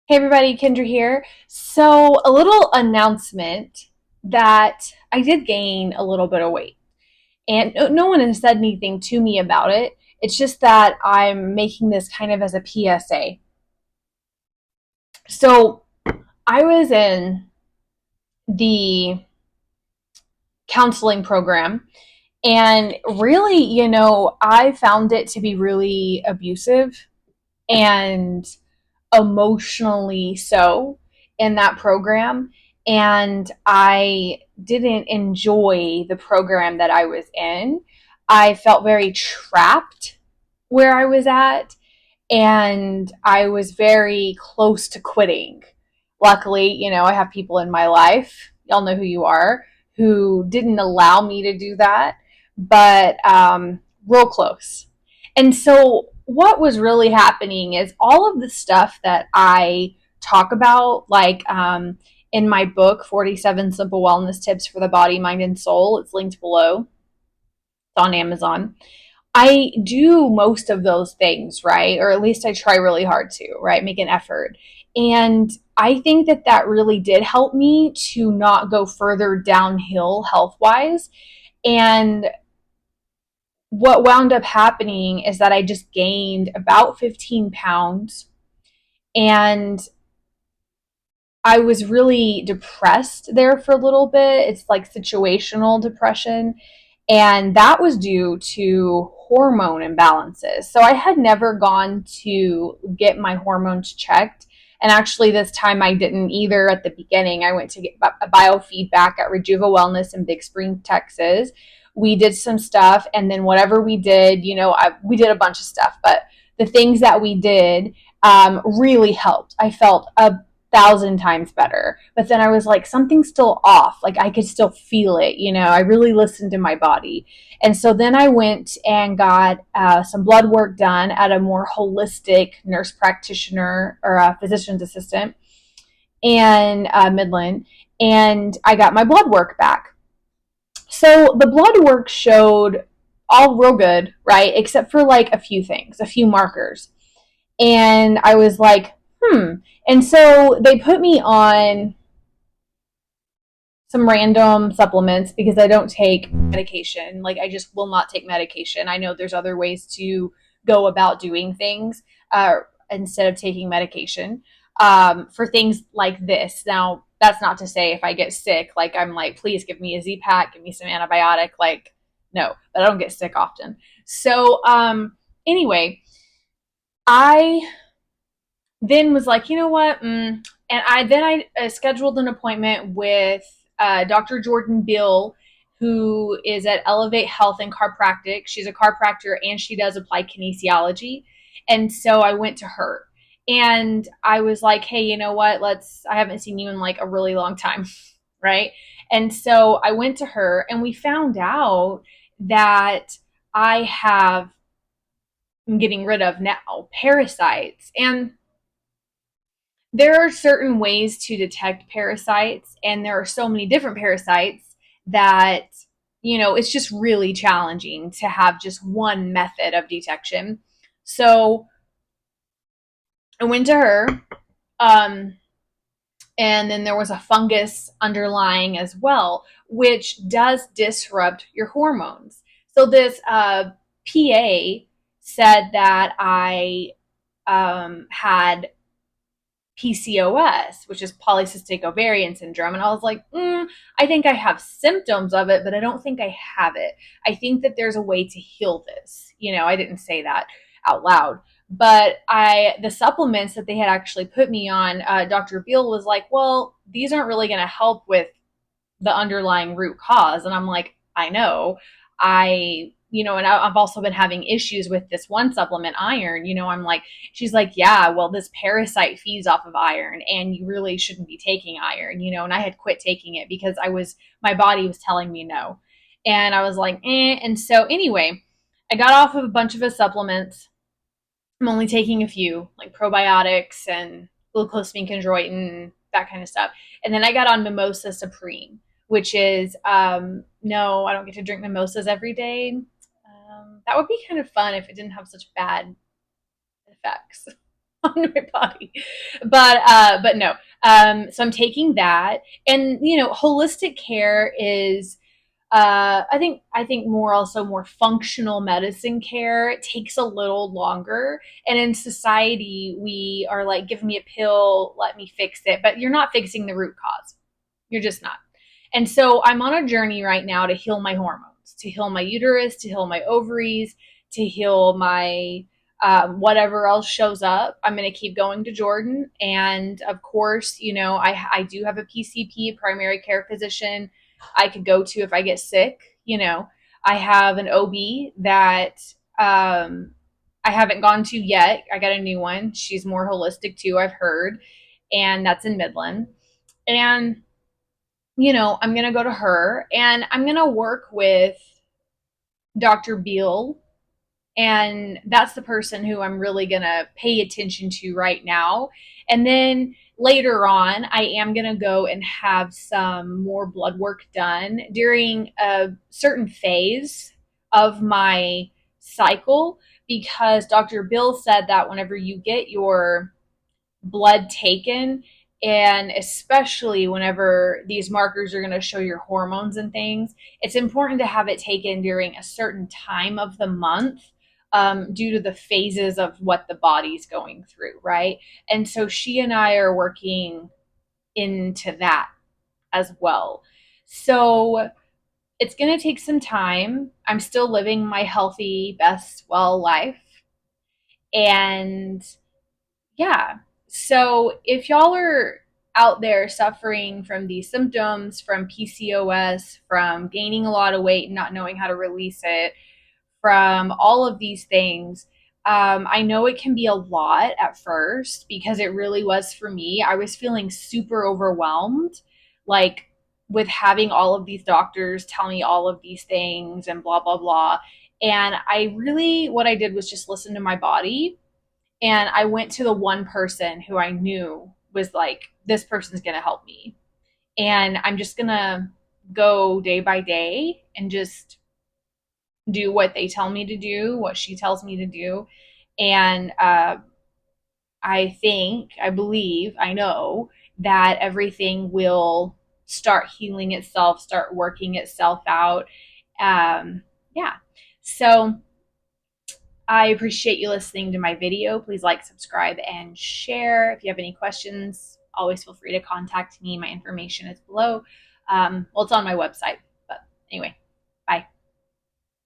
Hey everybody, Kendra here. So, a little announcement that I did gain a little bit of weight, and no one has said anything to me about it. It's just that I'm making this kind of as a PSA. So, I was in the counseling program, and really, I found it to be really abusive and emotionally so in that program. And I didn't enjoy the program that I was in. I felt very trapped where I was at, and I was very close to quitting. Luckily, I have people in my life, y'all know who you are, who didn't allow me to do that, but real close. And so, what was really happening is all of the stuff that I talk about, like in my book, 47 Simple Wellness Tips for the Body, Mind, and Soul, it's linked below, it's on Amazon. I do most of those things, right? Or at least I try really hard to, right? Make an effort. And I think that that really did help me to not go further downhill health wise. And what wound up happening is that I just gained about 15 pounds, and I was really depressed there for a little bit. It's like situational depression. And that was due to hormone imbalances. So I had never gone to get my hormones checked. And actually, this time I didn't either at the beginning. I went to get a biofeedback at Rejuva Wellness in Big Spring, Texas. We did some stuff. And then whatever we did, we did a bunch of stuff. But the things that we did really helped. I felt a thousand times better. But then I was like, something's still off. Like I could still feel it. I really listened to my body. And so then I went and got some blood work done at a more holistic nurse practitioner or a physician's assistant in Midland. And I got my blood work back. So the blood work showed all real good, right? Except for like a few things, a few markers. And I was like, And so they put me on some random supplements because I don't take medication. Like, I just will not take medication. I know there's other ways to go about doing things instead of taking medication for things like this. Now, that's not to say if I get sick, like, I'm like, please give me a Z-Pack, give me some antibiotic. Like, no, but I don't get sick often. So, anyway, I then was like, you know what? And I scheduled an appointment with Dr. Jordan Bill, who is at Elevate Health and Chiropractic. She's a chiropractor and she does applied kinesiology. And so I went to her and I was like, hey, you know what? I haven't seen you in like a really long time, right? And so I went to her and we found out that I'm getting rid of now parasites. And there are certain ways to detect parasites, and there are so many different parasites that, it's just really challenging to have just one method of detection. So I went to her, um, and then there was a fungus underlying as well, which does disrupt your hormones. So this PA said that I had PCOS, which is polycystic ovarian syndrome. And I was like, I think I have symptoms of it, but I don't think I have it. I think that there's a way to heal this. I didn't say that out loud, but the supplements that they had actually put me on, Dr. Beal was like, well, these aren't really going to help with the underlying root cause. And I'm like, I know. And I've also been having issues with this one supplement, iron. I'm like, she's like, yeah, well, this parasite feeds off of iron and you really shouldn't be taking iron, and I had quit taking it because my body was telling me no. And I was like, eh. And so anyway, I got off of a bunch of the supplements. I'm only taking a few, like probiotics and glucosamine chondroitin, that kind of stuff. And then I got on Mimosa Supreme, which is, no, I don't get to drink mimosas every day. That would be kind of fun if it didn't have such bad effects. on my body. But no. So I'm taking that, and holistic care is I think more functional medicine care. It takes a little longer, and in society we are like, give me a pill, let me fix it, but you're not fixing the root cause. You're just not. And so I'm on a journey right now to heal my hormones, to heal my uterus, to heal my ovaries, to heal my whatever else shows up. I'm going to keep going to Jordan. And of course, I do have a PCP, primary care physician, I could go to if I get sick. I have an OB that I haven't gone to yet. I got a new one. She's more holistic too, I've heard. And that's in Midland. And I'm going to go to her, and I'm going to work with Dr. Beal. And that's the person who I'm really going to pay attention to right now. And then later on, I am going to go and have some more blood work done during a certain phase of my cycle, because Dr. Bill said that whenever you get your blood taken, and especially whenever these markers are going to show your hormones and things, it's important to have it taken during a certain time of the month, due to the phases of what the body's going through, right? And so she and I are working into that as well. So it's going to take some time. I'm still living my healthy, best, well life. And yeah. So if y'all are out there suffering from these symptoms, from PCOS, from gaining a lot of weight and not knowing how to release it, from all of these things, I know it can be a lot at first, because it really was for me. I was feeling super overwhelmed, like with having all of these doctors tell me all of these things and blah, blah, blah. And what I did was just listen to my body, and I went to the one person who I knew was like, this person's going to help me. And I'm just going to go day by day and just do what they tell me to do, what she tells me to do. And I believe, I know that everything will start healing itself, start working itself out. Yeah. So I appreciate you listening to my video. Please like, subscribe, and share. If you have any questions, always feel free to contact me. My information is below. Well, it's on my website. But anyway,